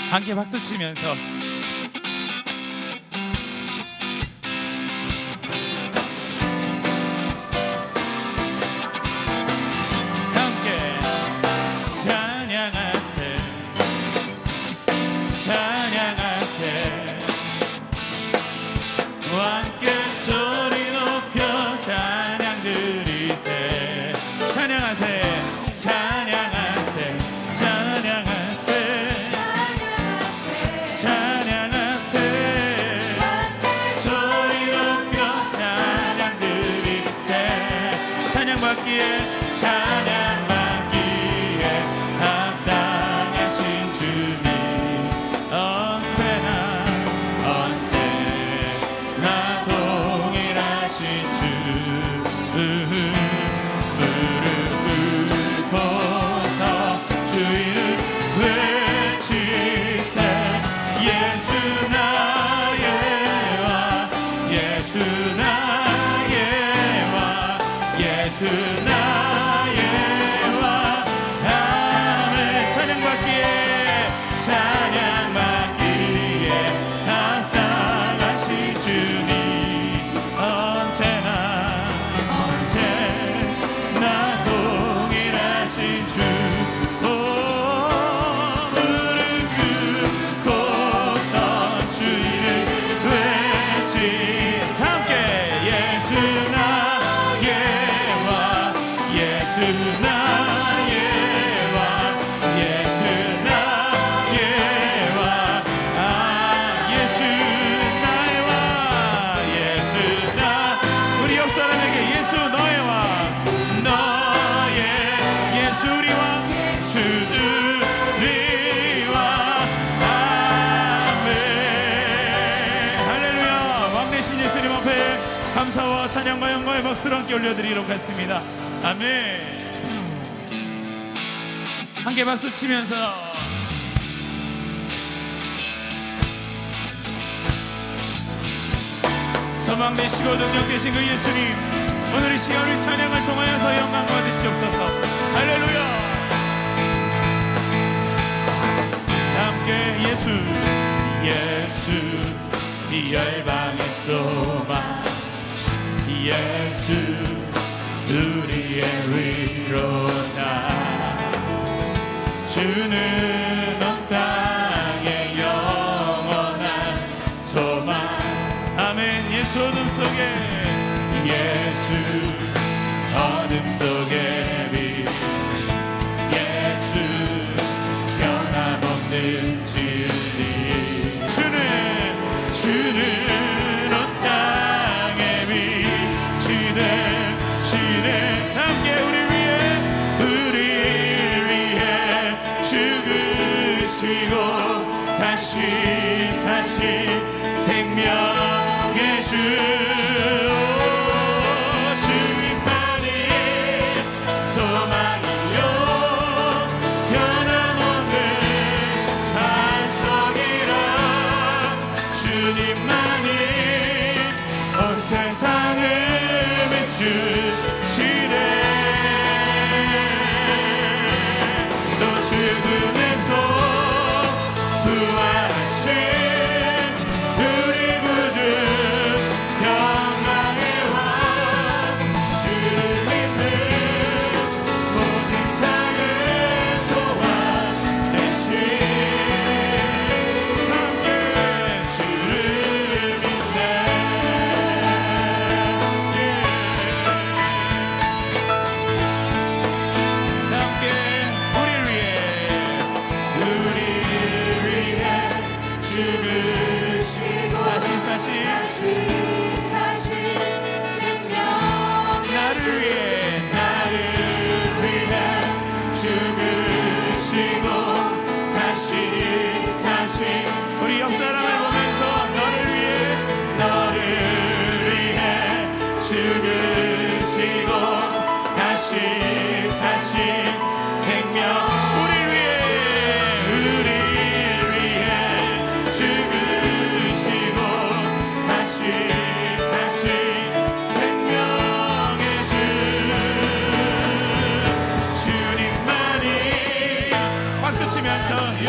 함께 박수 치면서 함께 찬양하세 찬양하세 함께 소리 높여 찬양 드리세 찬양하세 찬양하세 찬양하세 찬양하세 소리 높여 찬양 드리세 찬양받기에 찬양받기에 합당하신 주님 언제나 동일하신 주 무릎 꿇고서 주 이름 외치세 예수 나의 왕 예수 나의 왕 예수 나의 왕 아멘 찬양받기에 찬양받기에 합당하신 주님 언제나 동일하신 주 감사와 찬양과 영광의 박수를 함께 올려드리도록 하겠습니다. 아멘. 함께 박수 치면서 소망 되시고 능력 되신 그 예수님 오늘 이 시간 우리 찬양을 통하여서 영광 받으시옵소서. 할렐루야. 함께 예수 이 열방의 소망 예수 우리의 위로자 주는 온 땅의 영원한 소망 아멘 예수 어둠 속에 예수 어둠 속에 빛 예수 변함없는 진리 주는 온 땅의 빛이 되시네 함께 우리를 위해 죽으시고 다시 사신 생명의 주 주님만이 소망이요 변함없는 반석이라 주님만이 온 세상을 비추시네 또 죽음에서 부활하신 우리 구주 평강의 왕 주를 믿는 모든 자의 소망 되신 함께 주를 믿네 함께 우리를 위해 죽으시고 다시 사신 생명 나를 위해 죽으시고 다시 사신 우리 옆 사람을 보면서 너를 위해 죽으시고 다시 사신 생명 우리를 위해 죽으시고 다시 사신 생명의 주 주님만이 박수 치면서요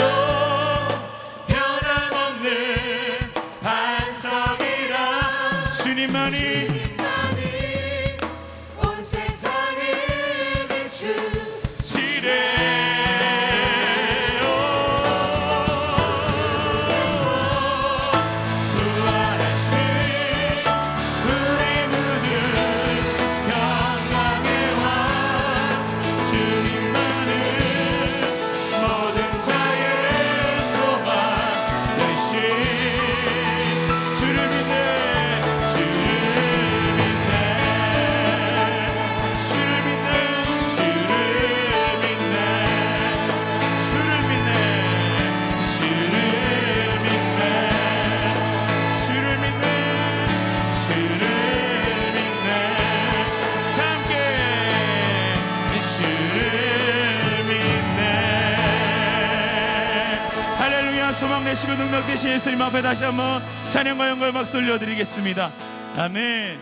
위대한 소망 되시고 능력 되신 예수님 앞에 다시 한번 찬양과 영광의 박수 올려드리겠습니다. 아멘.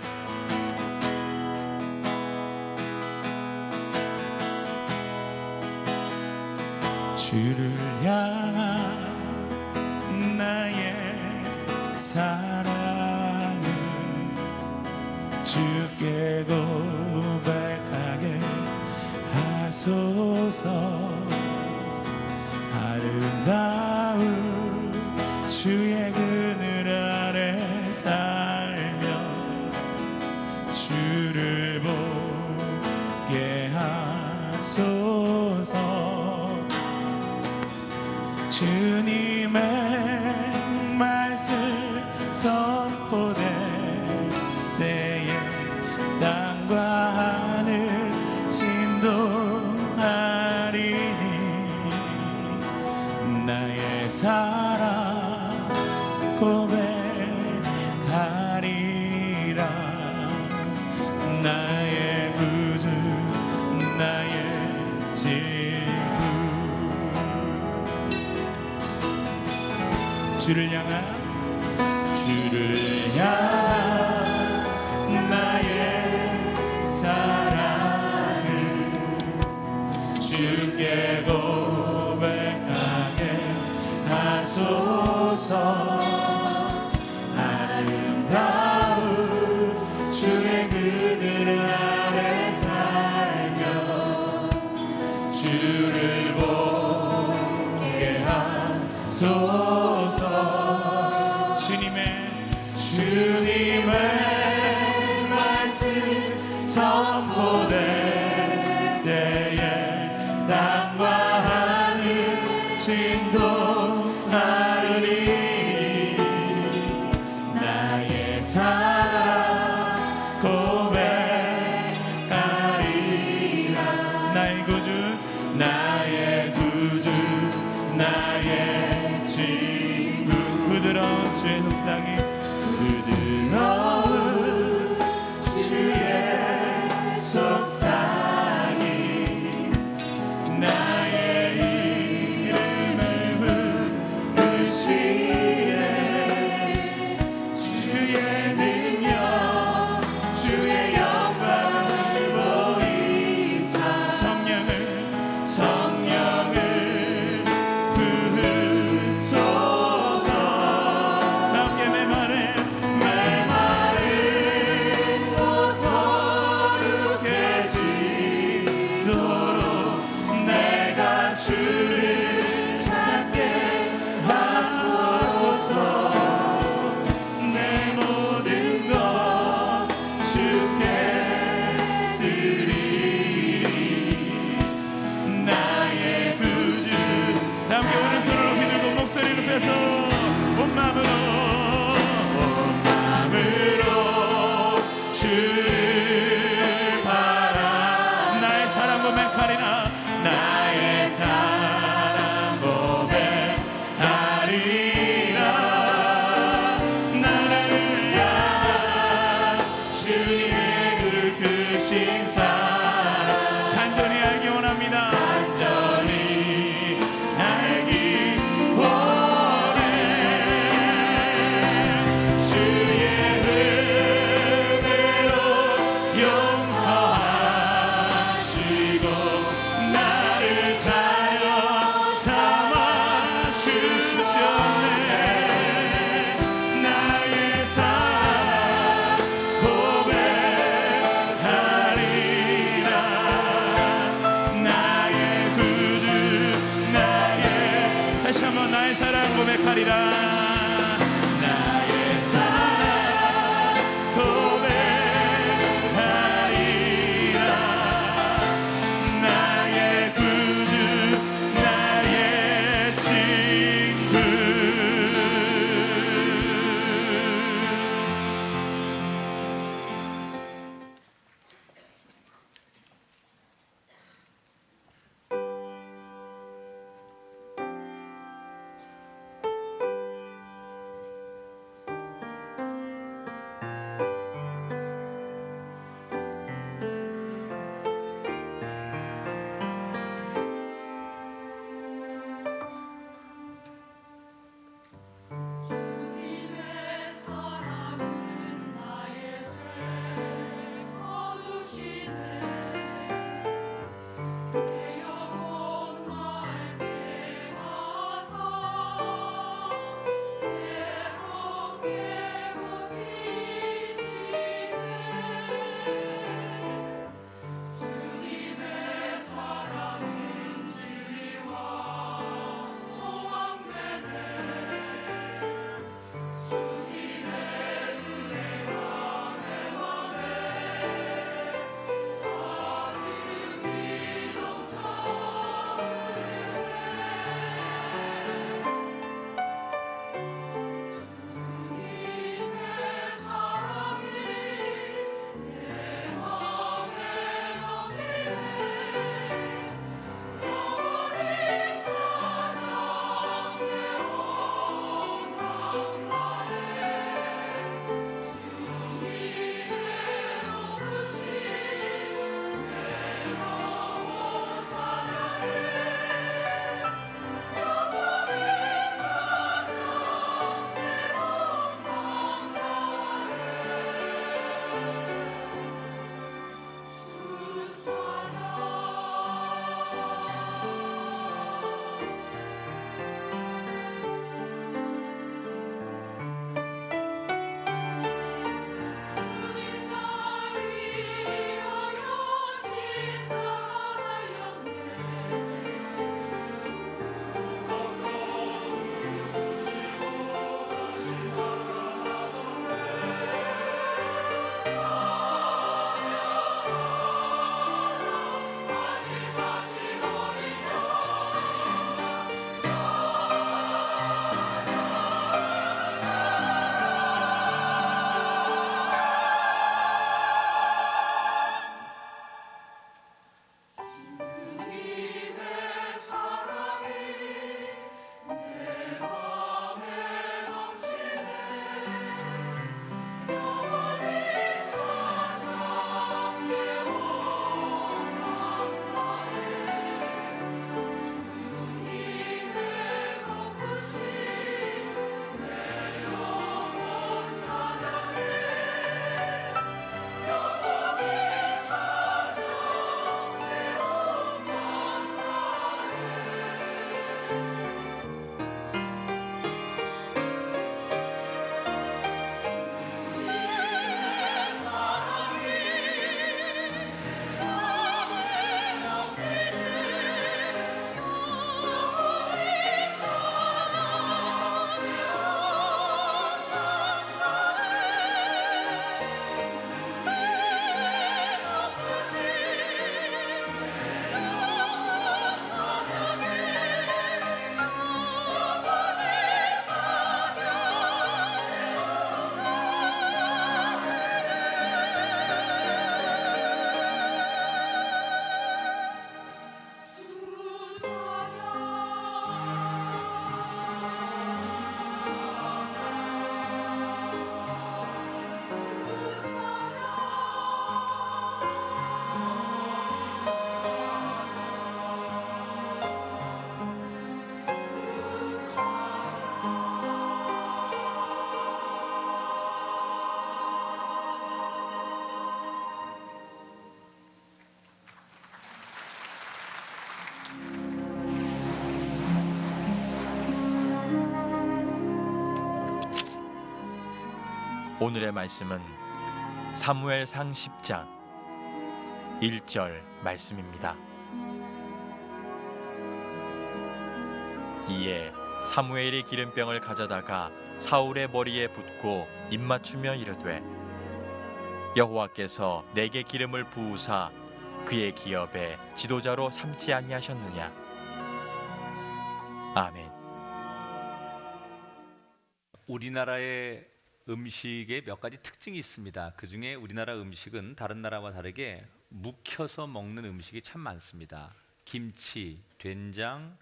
주를 향한 나의 사랑을 주께 고백하게 하소서. 아름다운 주의 그늘 아래 살며 주를 보게 하소서. 주님의 말씀 선포될 때에 땅과 하늘 진동하리니 나의 사랑 고백하리라. 나의 구주 나의 친구. 주를 향한 나의 사랑을 주께 고백하게 하소서. 아름다운 주의 그늘 아래 살며 주를 보게 하소서. 주님의 말씀 선포될 때에 땅과 하늘 진동하리니 나의 사랑 고백하리라. 나의 구주 나의 친구. 부드러운 주의 속삭임 부드러운 주의 속삭임 나의 이름을 부르시네. 주의 능력 주의 영광을 보이사 성령을 부으소서. 함께 메마른 곳 거룩해지도록 내가 주를 찾게 하소서. 내 모든 것 주께 드리리. 나의 구주. 함께 오른손을 높이 들고 목소리 높여서 온 마음으로 주를 바라. 나의 사랑 고백하리라. 나의 사랑 고백하리라. 나를 향한 주님의 그 크신 사랑 간절히 알기 원합니다. 간절히 알기 원해. 주의 은혜로 용서하시고 나를 자녀 삼아 주셨네. 나의 사랑 고백하리라. 나의 구주 나의 다시 한번 나의 사랑 고백하리라. 나의 사랑 고백하리라. 나의 구주 나의 친구. 오늘의 말씀은 사무엘상 10장 1절 말씀입니다. 이에 사무엘이 기름병을 가져다가 사울의 머리에 붓고 입맞추며 이르되 여호와께서 내게 기름을 부으사 그의 기업에 지도자로 삼지 아니하셨느냐. 아멘. 우리나라의 음식에 몇 가지 특징이 있습니다. 그 중에 우리나라 음식은 다른 나라와 다르게 묵혀서 먹는 음식이 참 많습니다. 김치, 된장,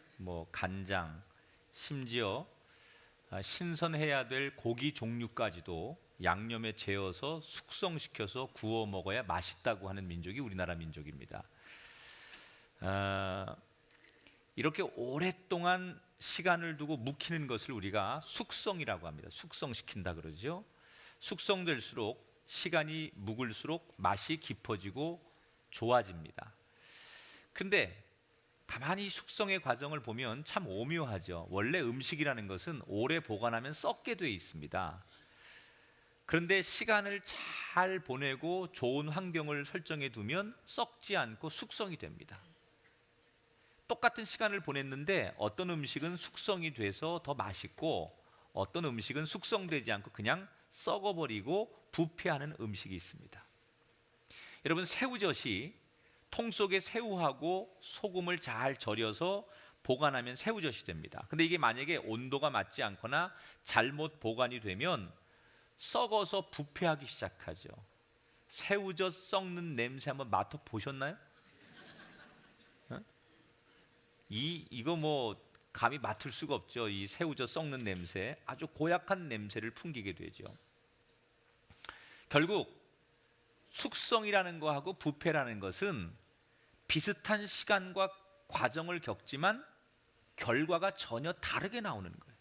간장, 심지어 신선해야 될 고기 종류까지도 양념에 재워서 숙성시켜서 구워 먹어야 맛있다고 하는 민족이 우리나라 민족입니다. 이렇게 오랫동안 시간을 두고 묵히는 것을 우리가 숙성이라고 합니다. 숙성시킨다 그러죠. 숙성될수록 시간이 묵을수록 맛이 깊어지고 좋아집니다. 그런데 가만히 숙성의 과정을 보면 참 오묘하죠. 원래 음식이라는 것은 오래 보관하면 썩게 돼 있습니다. 그런데 시간을 잘 보내고 좋은 환경을 설정해 두면 썩지 않고 숙성이 됩니다. 똑같은 시간을 보냈는데 어떤 음식은 숙성이 돼서 더 맛있고 어떤 음식은 숙성되지 않고 그냥 썩어버리고 부패하는 음식이 있습니다. 여러분, 새우젓이 통 속에 새우하고 소금을 잘 절여서 보관하면 새우젓이 됩니다. 근데 이게 만약에 온도가 맞지 않거나 잘못 보관이 되면 썩어서 부패하기 시작하죠. 새우젓 썩는 냄새 한번 맡아보셨나요? 이거 감히 맡을 수가 없죠. 이 새우젓 썩는 냄새, 아주 고약한 냄새를 풍기게 되죠. 결국 숙성이라는 거하고 부패라는 것은 비슷한 시간과 과정을 겪지만 결과가 전혀 다르게 나오는 거예요.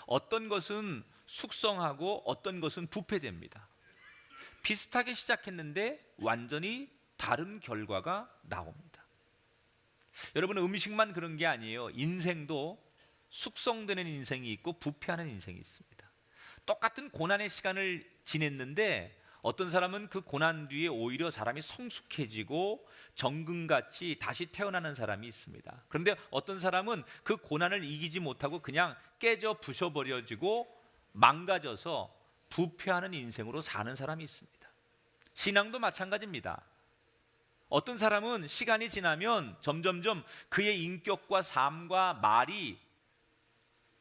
어떤 것은 숙성하고 어떤 것은 부패됩니다. 비슷하게 시작했는데 완전히 다른 결과가 나옵니다. 여러분, 음식만 그런 게 아니에요. 인생도 숙성되는 인생이 있고 부패하는 인생이 있습니다. 똑같은 고난의 시간을 지냈는데 어떤 사람은 그 고난 뒤에 오히려 사람이 성숙해지고 정금같이 다시 태어나는 사람이 있습니다. 그런데 어떤 사람은 그 고난을 이기지 못하고 그냥 깨져 부셔버려지고 망가져서 부패하는 인생으로 사는 사람이 있습니다. 신앙도 마찬가지입니다. 어떤 사람은 시간이 지나면 점점점 그의 인격과 삶과 말이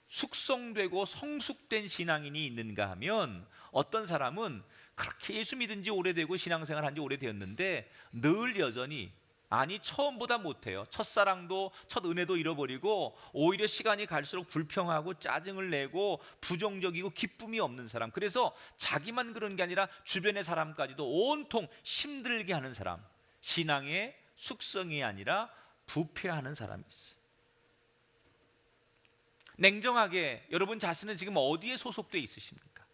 숙성되고 성숙된 신앙인이 있는가 하면 어떤 사람은 그렇게 예수 믿은 지 오래되고 신앙생활 한 지 오래되었는데 늘 여전히 처음보다 못해요. 첫사랑도 첫 은혜도 잃어버리고 오히려 시간이 갈수록 불평하고 짜증을 내고 부정적이고 기쁨이 없는 사람, 그래서 자기만 그런 게 아니라 주변의 사람까지도 온통 힘들게 하는 사람, 신앙의 숙성이 아니라 부패하는 사람이 있어요. 냉정하게 여러분 자신은 지금 어디에 소속되어 있으십니까?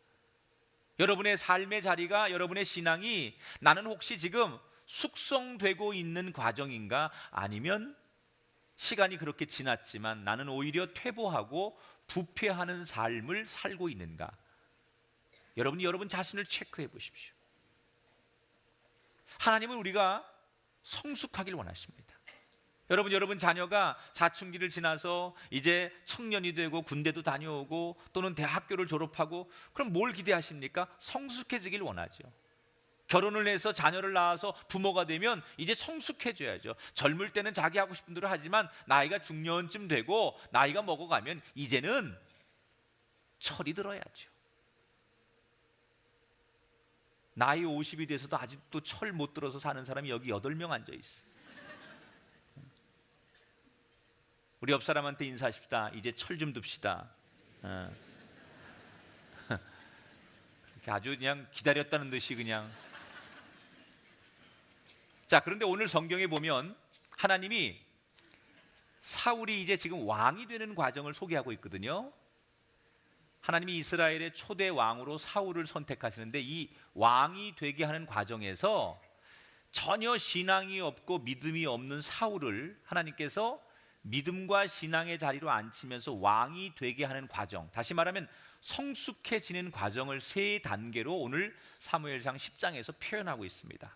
여러분의 삶의 자리가, 여러분의 신앙이 나는 혹시 지금 숙성되고 있는 과정인가, 아니면 시간이 그렇게 지났지만 나는 오히려 퇴보하고 부패하는 삶을 살고 있는가? 여러분이 여러분 자신을 체크해 보십시오. 하나님은 우리가 성숙하길 원하십니다. 여러분 자녀가 사춘기를 지나서 이제 청년이 되고 군대도 다녀오고 또는 대학교를 졸업하고, 그럼 뭘 기대하십니까? 성숙해지길 원하죠. 결혼을 해서 자녀를 낳아서 부모가 되면 이제 성숙해져야죠. 젊을 때는 자기 하고 싶은 대로 하지만 나이가 중년쯤 되고 나이가 먹어가면 이제는 철이 들어야죠. 나이 50이 돼서도 아직도 철 못 들어서 사는 사람이 여기 8명 앉아 있어요. 우리 옆 사람한테 인사하십시다. 이제 철 좀 듭시다. 그렇게 아주 그냥 기다렸다는 듯이 그냥. 자, 그런데 오늘 성경에 보면 하나님이 사울이 이제 지금 왕이 되는 과정을 소개하고 있거든요. 하나님이 이스라엘의 초대 왕으로 사울을 선택하시는데 이 왕이 되게 하는 과정에서 전혀 신앙이 없고 믿음이 없는 사울을 하나님께서 믿음과 신앙의 자리로 앉히면서 왕이 되게 하는 과정, 다시 말하면 성숙해지는 과정을 세 단계로 오늘 사무엘상 10장에서 표현하고 있습니다.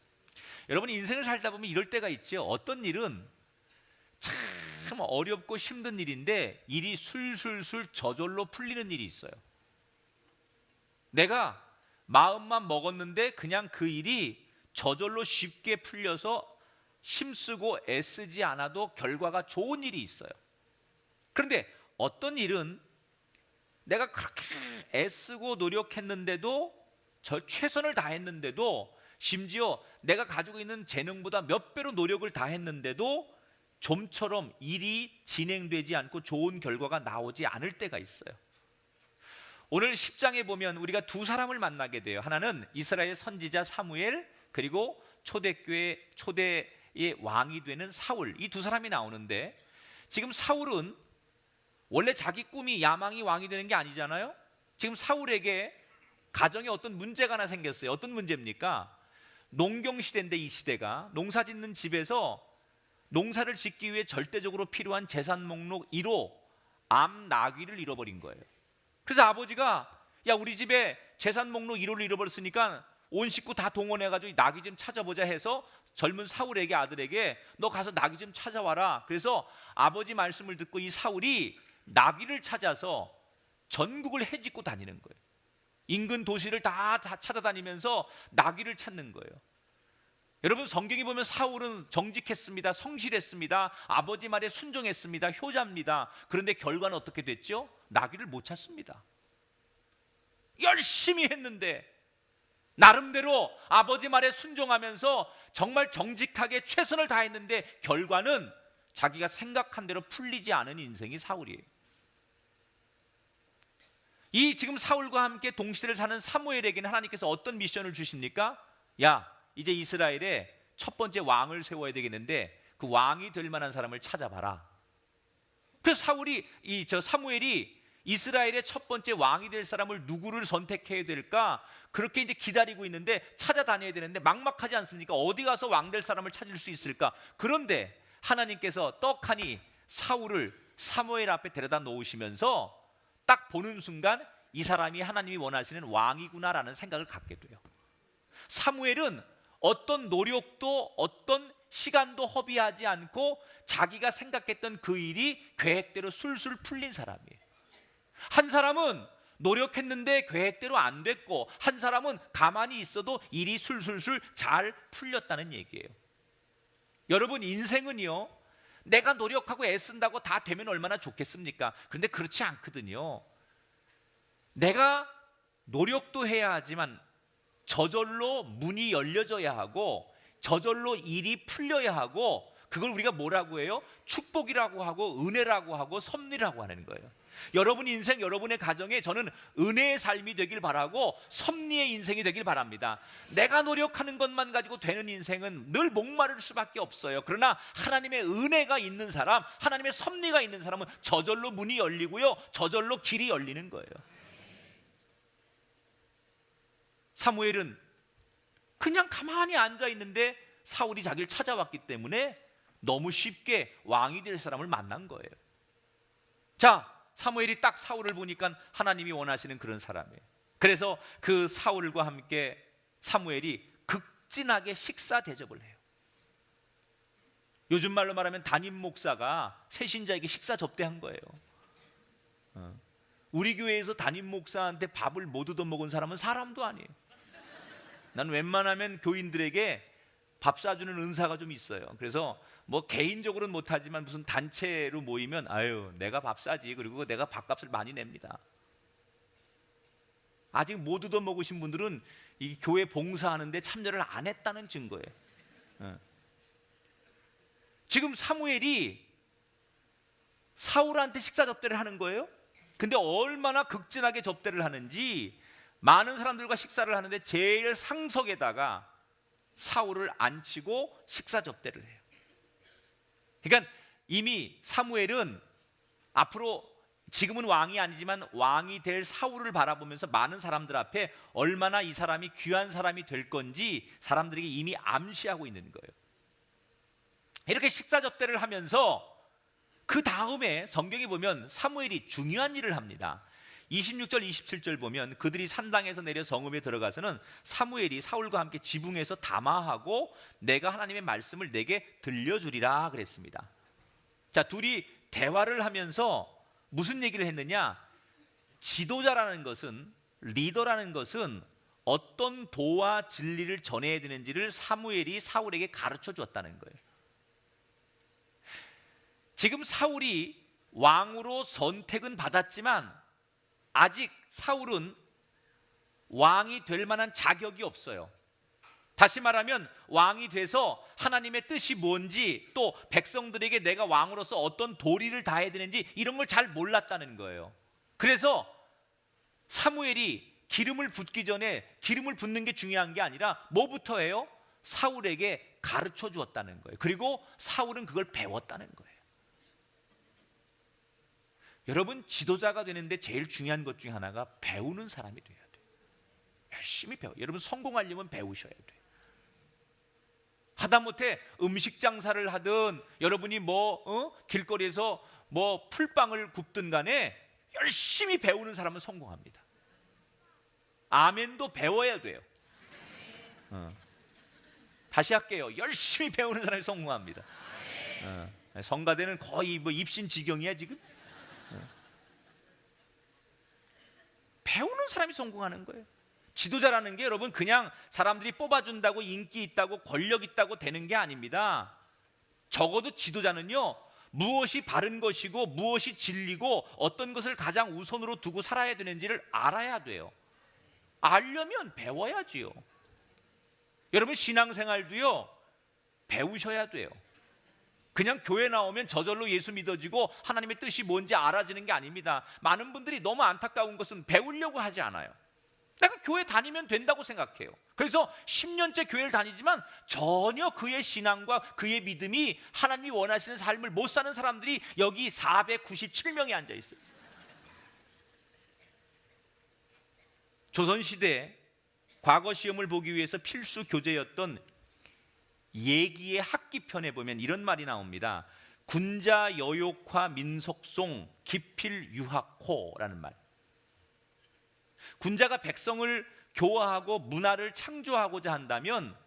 여러분, 인생을 살다 보면 이럴 때가 있죠. 어떤 일은 참 어렵고 힘든 일인데 일이 술술술 저절로 풀리는 일이 있어요. 내가 마음만 먹었는데 그냥 그 일이 저절로 쉽게 풀려서 힘쓰고 애쓰지 않아도 결과가 좋은 일이 있어요. 그런데 어떤 일은 내가 그렇게 애쓰고 노력했는데도, 저 최선을 다했는데도, 심지어 내가 가지고 있는 재능보다 몇 배로 노력을 다했는데도 좀처럼 일이 진행되지 않고 좋은 결과가 나오지 않을 때가 있어요. 오늘 10장에 보면 우리가 두 사람을 만나게 돼요. 하나는 이스라엘 선지자 사무엘, 그리고 초대의 왕이 되는 사울, 이 두 사람이 나오는데, 지금 사울은 원래 자기 꿈이 야망이 왕이 되는 게 아니잖아요. 지금 사울에게 가정에 어떤 문제가 하나 생겼어요. 어떤 문제입니까? 농경시대인데, 이 시대가 농사 짓는 집에서 농사를 짓기 위해 절대적으로 필요한 재산 목록 1호 암 나귀를 잃어버린 거예요. 그래서 아버지가, 야, 우리 집에 재산 목록 1호를 잃어버렸으니까 온 식구 다 동원해가지고 나귀 좀 찾아보자 해서 젊은 사울에게, 아들에게, 너 가서 나귀 좀 찾아와라. 그래서 아버지 말씀을 듣고 이 사울이 나귀를 찾아서 전국을 헤집고 다니는 거예요. 인근 도시를 다 찾아다니면서 나귀를 찾는 거예요. 여러분, 성경에 보면 사울은 정직했습니다. 성실했습니다. 아버지 말에 순종했습니다. 효자입니다. 그런데 결과는 어떻게 됐죠? 나귀를 못 찾습니다. 열심히 했는데, 나름대로 아버지 말에 순종하면서 정말 정직하게 최선을 다했는데 결과는 자기가 생각한 대로 풀리지 않은 인생이 사울이에요. 이 지금 사울과 함께 동시대를 사는 사무엘에게는 하나님께서 어떤 미션을 주십니까? 야, 이제 이스라엘에 첫 번째 왕을 세워야 되겠는데 그 왕이 될 만한 사람을 찾아봐라. 그래서 사무엘이 이스라엘의 첫 번째 왕이 될 사람을 누구를 선택해야 될까? 그렇게 이제 기다리고 있는데, 찾아다녀야 되는데 막막하지 않습니까? 어디 가서 왕 될 사람을 찾을 수 있을까? 그런데 하나님께서 떡하니 사울을 사무엘 앞에 데려다 놓으시면서 딱 보는 순간 이 사람이 하나님이 원하시는 왕이구나라는 생각을 갖게 돼요. 사무엘은 어떤 노력도 어떤 시간도 허비하지 않고 자기가 생각했던 그 일이 계획대로 술술 풀린 사람이에요. 한 사람은 노력했는데 계획대로 안 됐고, 한 사람은 가만히 있어도 일이 술술술 잘 풀렸다는 얘기예요. 여러분, 인생은요, 내가 노력하고 애쓴다고 다 되면 얼마나 좋겠습니까? 그런데 그렇지 않거든요. 내가 노력도 해야 하지만 저절로 문이 열려져야 하고 저절로 일이 풀려야 하고, 그걸 우리가 뭐라고 해요? 축복이라고 하고 은혜라고 하고 섭리라고 하는 거예요. 여러분 인생, 여러분의 가정에 저는 은혜의 삶이 되길 바라고 섭리의 인생이 되길 바랍니다. 내가 노력하는 것만 가지고 되는 인생은 늘 목마를 수밖에 없어요. 그러나 하나님의 은혜가 있는 사람, 하나님의 섭리가 있는 사람은 저절로 문이 열리고요, 저절로 길이 열리는 거예요. 사무엘은 그냥 가만히 앉아 있는데 사울이 자기를 찾아왔기 때문에 너무 쉽게 왕이 될 사람을 만난 거예요. 자, 사무엘이 딱 사울을 보니까 하나님이 원하시는 그런 사람이에요. 그래서 그 사울과 함께 사무엘이 극진하게 식사 대접을 해요. 요즘 말로 말하면 담임 목사가 새신자에게 식사 접대한 거예요. 우리 교회에서 담임 목사한테 밥을 못 얻어먹은 사람은 사람도 아니에요. 난 웬만하면 교인들에게 밥 사주는 은사가 좀 있어요. 그래서 뭐 개인적으로는 못하지만 무슨 단체로 모이면 아유, 내가 밥 사지. 그리고 내가 밥값을 많이 냅니다. 아직 못 얻어먹으신 분들은 이 교회 봉사하는데 참여를 안 했다는 증거예요. 지금 사무엘이 사울한테 식사 접대를 하는 거예요. 근데 얼마나 극진하게 접대를 하는지, 많은 사람들과 식사를 하는데 제일 상석에다가 사울을 앉히고 식사 접대를 해요. 그러니까 이미 사무엘은 앞으로, 지금은 왕이 아니지만 왕이 될 사울을 바라보면서 많은 사람들 앞에 얼마나 이 사람이 귀한 사람이 될 건지 사람들에게 이미 암시하고 있는 거예요. 이렇게 식사 접대를 하면서 그 다음에 성경에 보면 사무엘이 중요한 일을 합니다. 26절 27절 보면 그들이 산당에서 내려 성읍에 들어가서는 사무엘이 사울과 함께 지붕에서 담화하고 내가 하나님의 말씀을 내게 들려주리라 그랬습니다. 자, 둘이 대화를 하면서 무슨 얘기를 했느냐? 지도자라는 것은, 리더라는 것은 어떤 도와 진리를 전해야 되는지를 사무엘이 사울에게 가르쳐 주었다는 거예요. 지금 사울이 왕으로 선택은 받았지만 아직 사울은 왕이 될 만한 자격이 없어요. 다시 말하면 왕이 돼서 하나님의 뜻이 뭔지, 또 백성들에게 내가 왕으로서 어떤 도리를 다해야 되는지 이런 걸 잘 몰랐다는 거예요. 그래서 사무엘이 기름을 붓기 전에 기름을 붓는 게 중요한 게 아니라 뭐부터 해요? 사울에게 가르쳐 주었다는 거예요. 그리고 사울은 그걸 배웠다는 거예요. 여러분, 지도자가 되는데 제일 중요한 것 중에 하나가 배우는 사람이 돼야 돼요. 열심히 배워. 여러분, 성공하려면 배우셔야 돼요. 하다못해 음식 장사를 하든 여러분이 길거리에서 풀빵을 굽든 간에 열심히 배우는 사람은 성공합니다. 아멘도 배워야 돼요. 다시 할게요. 열심히 배우는 사람이 성공합니다. 성가대는 거의 입신지경이야 지금. 배우는 사람이 성공하는 거예요. 지도자라는 게 여러분 그냥 사람들이 뽑아준다고 인기 있다고 권력 있다고 되는 게 아닙니다. 적어도 지도자는요, 무엇이 바른 것이고 무엇이 진리고 어떤 것을 가장 우선으로 두고 살아야 되는지를 알아야 돼요. 알려면 배워야지요. 여러분, 신앙생활도요 배우셔야 돼요. 그냥 교회 나오면 저절로 예수 믿어지고 하나님의 뜻이 뭔지 알아지는 게 아닙니다. 많은 분들이 너무 안타까운 것은 배우려고 하지 않아요. 내가 교회 다니면 된다고 생각해요. 그래서 10년째 교회를 다니지만 전혀 그의 신앙과 그의 믿음이 하나님이 원하시는 삶을 못 사는 사람들이 여기 497명이 앉아 있어요. 조선시대 과거 시험을 보기 위해서 필수 교재였던 예기의 학기편에 보면 이런 말이 나옵니다. 군자 여욕화 민속송 기필 유학호라는 말. 군자가 백성을 교화하고 문화를 창조하고자 한다면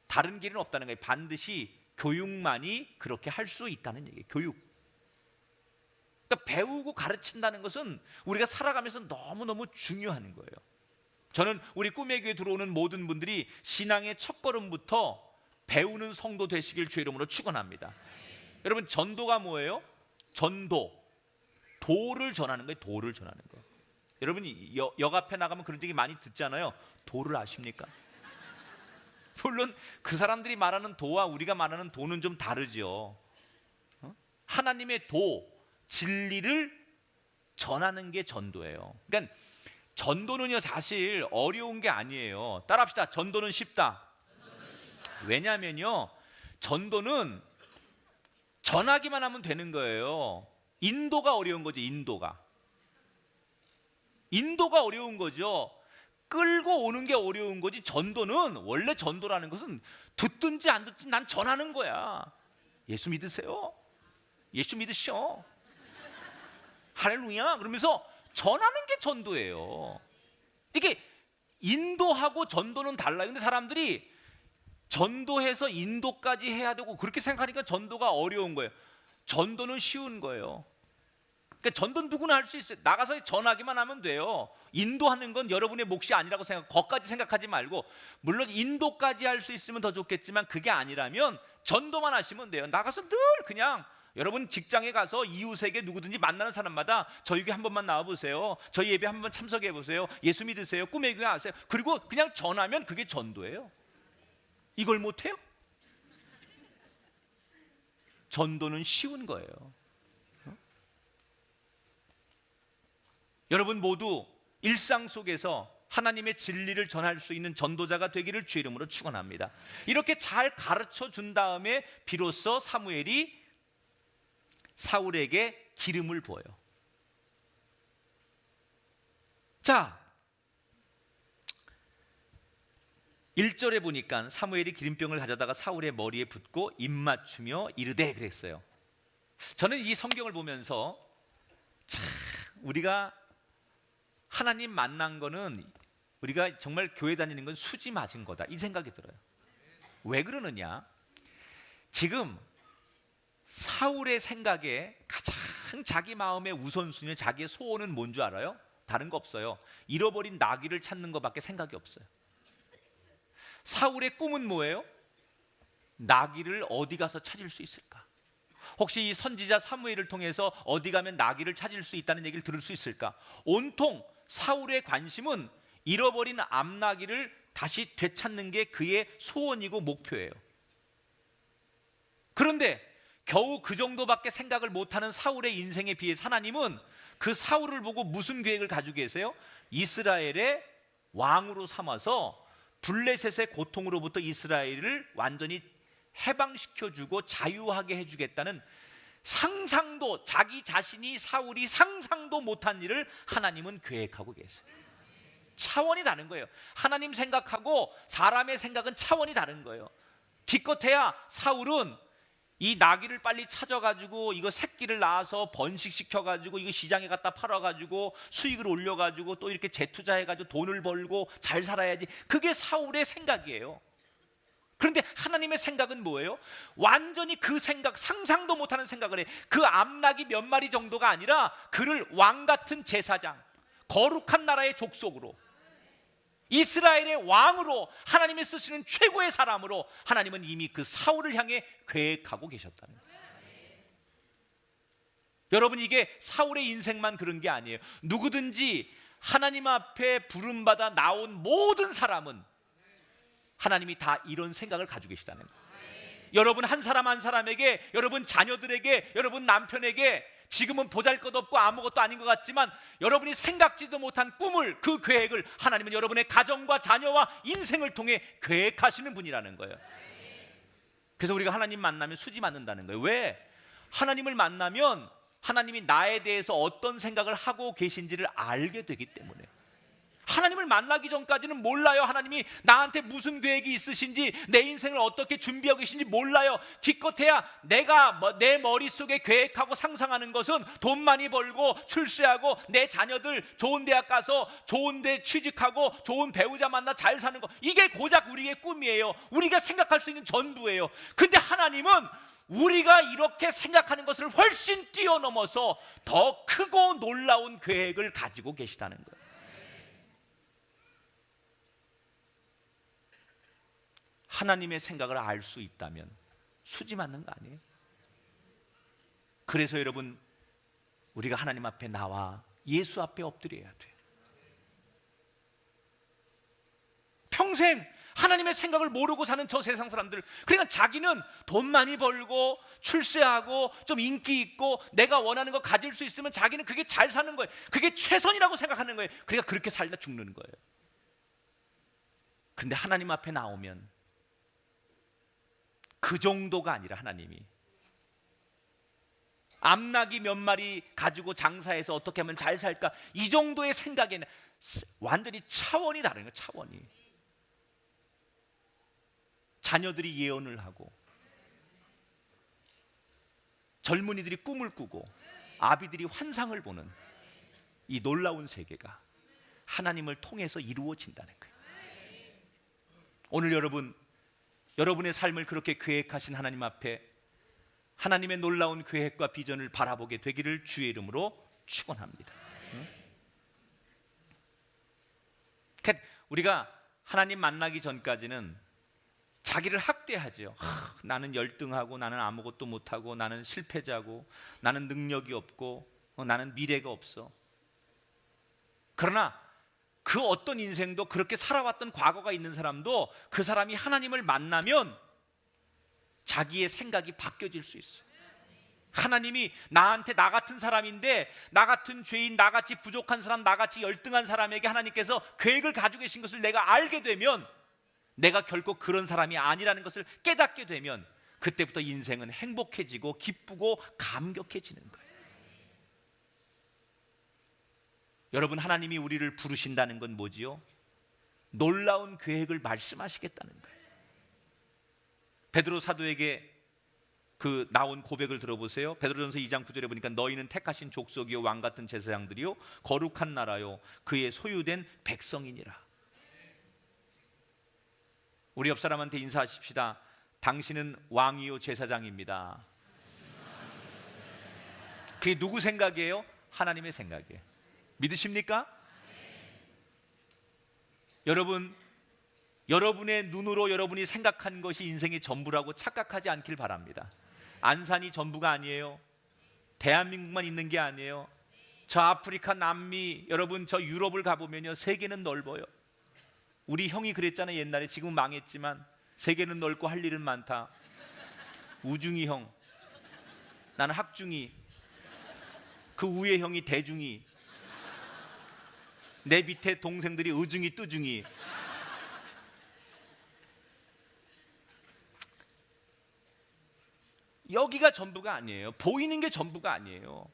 다른 길은 없다는 거예요. 반드시 교육만이 그렇게 할 수 있다는 얘기예요. 교육. 그러니까 배우고 가르친다는 것은 우리가 살아가면서 너무너무 중요한 거예요. 저는 우리 꿈의 교회 들어오는 모든 분들이 신앙의 첫걸음부터 배우는 성도 되시길 주의 이름으로 축원합니다. 여러분, 전도가 뭐예요? 전도. 도를 전하는 거예요. 도를 전하는 거예요. 여러분이 역 앞에 나가면 그런 얘기 많이 듣잖아요. 도를 아십니까? 물론 그 사람들이 말하는 도와 우리가 말하는 도는 좀 다르죠. 하나님의 도, 진리를 전하는 게 전도예요. 그러니까 전도는요 사실 어려운 게 아니에요. 따라합시다. 전도는 쉽다. 왜냐면요, 전도는 전하기만 하면 되는 거예요. 인도가 어려운 거죠. 인도가 어려운 거죠. 끌고 오는 게 어려운 거지. 전도는, 원래 전도라는 것은 듣든지 안 듣든지 난 전하는 거야. 예수 믿으세요? 예수 믿으셔. 할렐루야. 그러면서 전하는 게 전도예요. 이게 인도하고 전도는 달라요. 근데 사람들이 전도해서 인도까지 해야 되고 그렇게 생각하니까 전도가 어려운 거예요. 전도는 쉬운 거예요. 그러니까 전도는 누구나 할 수 있어요. 나가서 전하기만 하면 돼요. 인도하는 건 여러분의 몫이 아니라고 거기까지 생각하지 말고, 물론 인도까지 할 수 있으면 더 좋겠지만 그게 아니라면 전도만 하시면 돼요. 나가서 늘 그냥 여러분 직장에 가서 이웃에게 누구든지 만나는 사람마다 저희 교회 한 번만 나와보세요. 저희 예배 한 번 참석해보세요. 예수 믿으세요. 꿈의 교회 아세요? 그리고 그냥 전하면 그게 전도예요. 이걸 못해요? 전도는 쉬운 거예요. 여러분 모두 일상 속에서 하나님의 진리를 전할 수 있는 전도자가 되기를 주의 이름으로 축원합니다. 이렇게 잘 가르쳐 준 다음에 비로소 사무엘이 사울에게 기름을 부어요. 자, 1절에 보니까 사무엘이 기름병을 가져다가 사울의 머리에 붓고 입맞추며 이르되 그랬어요. 저는 이 성경을 보면서 참 우리가 하나님 만난 거는 우리가 정말 교회 다니는 건 수지 맞은 거다 이 생각이 들어요. 왜 그러느냐? 지금 사울의 생각에 가장 자기 마음의 우선순위, 자기의 소원은 뭔 줄 알아요? 다른 거 없어요. 잃어버린 나귀를 찾는 것밖에 생각이 없어요. 사울의 꿈은 뭐예요? 나귀를 어디 가서 찾을 수 있을까? 혹시 이 선지자 사무엘을 통해서 어디 가면 나귀를 찾을 수 있다는 얘기를 들을 수 있을까? 온통 사울의 관심은 잃어버린 암나귀를 다시 되찾는 게 그의 소원이고 목표예요. 그런데 겨우 그 정도밖에 생각을 못하는 사울의 인생에 비해서 하나님은 그 사울을 보고 무슨 계획을 가지고 계세요? 이스라엘의 왕으로 삼아서 블레셋의 고통으로부터 이스라엘을 완전히 해방시켜주고 자유하게 해주겠다는 상상도, 자기 자신이 사울이 상상도 못한 일을 하나님은 계획하고 계세요. 차원이 다른 거예요. 하나님 생각하고 사람의 생각은 차원이 다른 거예요. 기껏해야 사울은 이 나귀를 빨리 찾아가지고 이거 새끼를 낳아서 번식시켜가지고 이거 시장에 갖다 팔아가지고 수익을 올려가지고 또 이렇게 재투자해가지고 돈을 벌고 잘 살아야지. 그게 사울의 생각이에요. 그런데 하나님의 생각은 뭐예요? 완전히 그 생각, 상상도 못하는 생각을 해. 그 암나귀 몇 마리 정도가 아니라 그를 왕같은 제사장, 거룩한 나라의 족속으로, 이스라엘의 왕으로, 하나님이 쓰시는 최고의 사람으로 하나님은 이미 그 사울을 향해 계획하고 계셨다는 거예요. 여러분, 이게 사울의 인생만 그런 게 아니에요. 누구든지 하나님 앞에 부름받아 나온 모든 사람은 하나님이 다 이런 생각을 가지고 계시다는 거예요. 여러분 한 사람 한 사람에게, 여러분 자녀들에게, 여러분 남편에게 지금은 보잘것없고 아무것도 아닌 것 같지만 여러분이 생각지도 못한 꿈을, 그 계획을 하나님은 여러분의 가정과 자녀와 인생을 통해 계획하시는 분이라는 거예요. 그래서 우리가 하나님 만나면 수지 맞는다는 거예요. 왜? 하나님을 만나면 하나님이 나에 대해서 어떤 생각을 하고 계신지를 알게 되기 때문에. 하나님을 만나기 전까지는 몰라요. 하나님이 나한테 무슨 계획이 있으신지, 내 인생을 어떻게 준비하고 계신지 몰라요. 기껏해야 내가 내 머릿속에 계획하고 상상하는 것은 돈 많이 벌고 출세하고 내 자녀들 좋은 대학 가서 좋은 데 취직하고 좋은 배우자 만나 잘 사는 거, 이게 고작 우리의 꿈이에요. 우리가 생각할 수 있는 전부예요. 근데 하나님은 우리가 이렇게 생각하는 것을 훨씬 뛰어넘어서 더 크고 놀라운 계획을 가지고 계시다는 거예요. 하나님의 생각을 알 수 있다면 수지 맞는 거 아니에요? 그래서 여러분, 우리가 하나님 앞에 나와 예수 앞에 엎드려야 돼요. 평생 하나님의 생각을 모르고 사는 저 세상 사람들, 그러니까 자기는 돈 많이 벌고 출세하고 좀 인기 있고 내가 원하는 거 가질 수 있으면 자기는 그게 잘 사는 거예요. 그게 최선이라고 생각하는 거예요. 그러니까 그렇게 살다 죽는 거예요. 그런데 하나님 앞에 나오면 그 정도가 아니라 하나님이 암나귀 몇 마리 가지고 장사해서 어떻게 하면 잘 살까, 이 정도의 생각에는 완전히 차원이 다른 거예요. 차원이. 자녀들이 예언을 하고 젊은이들이 꿈을 꾸고 아비들이 환상을 보는 이 놀라운 세계가 하나님을 통해서 이루어진다는 거예요. 오늘 여러분의 삶을 그렇게 계획하신 하나님 앞에 하나님의 놀라운 계획과 비전을 바라보게 되기를 주의 이름으로 축원합니다. 우리가 하나님 만나기 전까지는 자기를 학대하죠. 나는 열등하고, 나는 아무것도 못하고, 나는 실패자고, 나는 능력이 없고, 나는 미래가 없어. 그러나 그 어떤 인생도, 그렇게 살아왔던 과거가 있는 사람도 그 사람이 하나님을 만나면 자기의 생각이 바뀌어질 수 있어요. 하나님이 나한테, 나 같은 사람인데, 나 같은 죄인, 나같이 부족한 사람, 나같이 열등한 사람에게 하나님께서 계획을 가지고 계신 것을 내가 알게 되면, 내가 결코 그런 사람이 아니라는 것을 깨닫게 되면 그때부터 인생은 행복해지고 기쁘고 감격해지는 거예요. 여러분, 하나님이 우리를 부르신다는 건 뭐지요? 놀라운 계획을 말씀하시겠다는 거예요. 베드로 사도에게 그 나온 고백을 들어보세요. 베드로전서 2장 9절에 보니까 너희는 택하신 족속이요 왕 같은 제사장들이요 거룩한 나라요 그의 소유된 백성이니라. 우리 옆 사람한테 인사하십시다. 당신은 왕이요 제사장입니다. 그게 누구 생각이에요? 하나님의 생각이에요. 믿으십니까? 여러분, 여러분의 눈으로 여러분이 생각한 것이 인생의 전부라고 착각하지 않길 바랍니다. 안산이 전부가 아니에요. 대한민국만 있는 게 아니에요. 저 아프리카, 남미, 여러분 저 유럽을 가보면요 세계는 넓어요. 우리 형이 그랬잖아요. 옛날에, 지금은 망했지만 세계는 넓고 할 일은 많다. 우중이 형, 나는 학중이, 그 위에 형이 대중이, 내 밑에 동생들이 의중이 뜨중이. 여기가 전부가 아니에요. 보이는 게 전부가 아니에요.